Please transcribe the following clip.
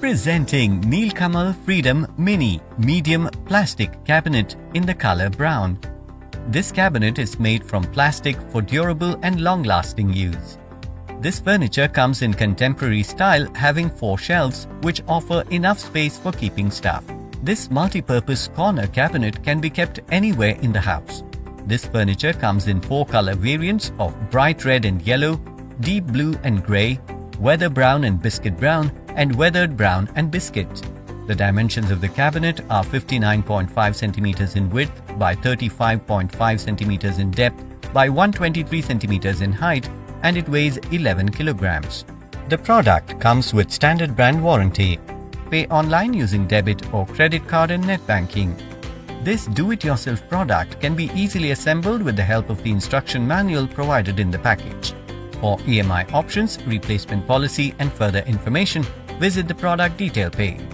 Presenting Nilkamal Freedom Mini Medium Plastic Cabinet in the color brown. This cabinet is made from plastic for durable and long-lasting use. This furniture comes in contemporary style, having 4 shelves which offer enough space for keeping stuff. This multi-purpose corner cabinet can be kept anywhere in the house. This furniture comes in 4 color variants of bright red and yellow, deep blue and grey, weather brown and biscuit brown, and weathered brown and biscuit. The dimensions of the cabinet are 59.5 cm in width by 35.5 cm in depth by 123 cm in height, and it weighs 11 kilograms. The product comes with standard brand warranty. Pay online using debit or credit card and net banking. This do-it-yourself product can be easily assembled with the help of the instruction manual provided in the package. For EMI options, replacement policy and further information, visit the product detail page.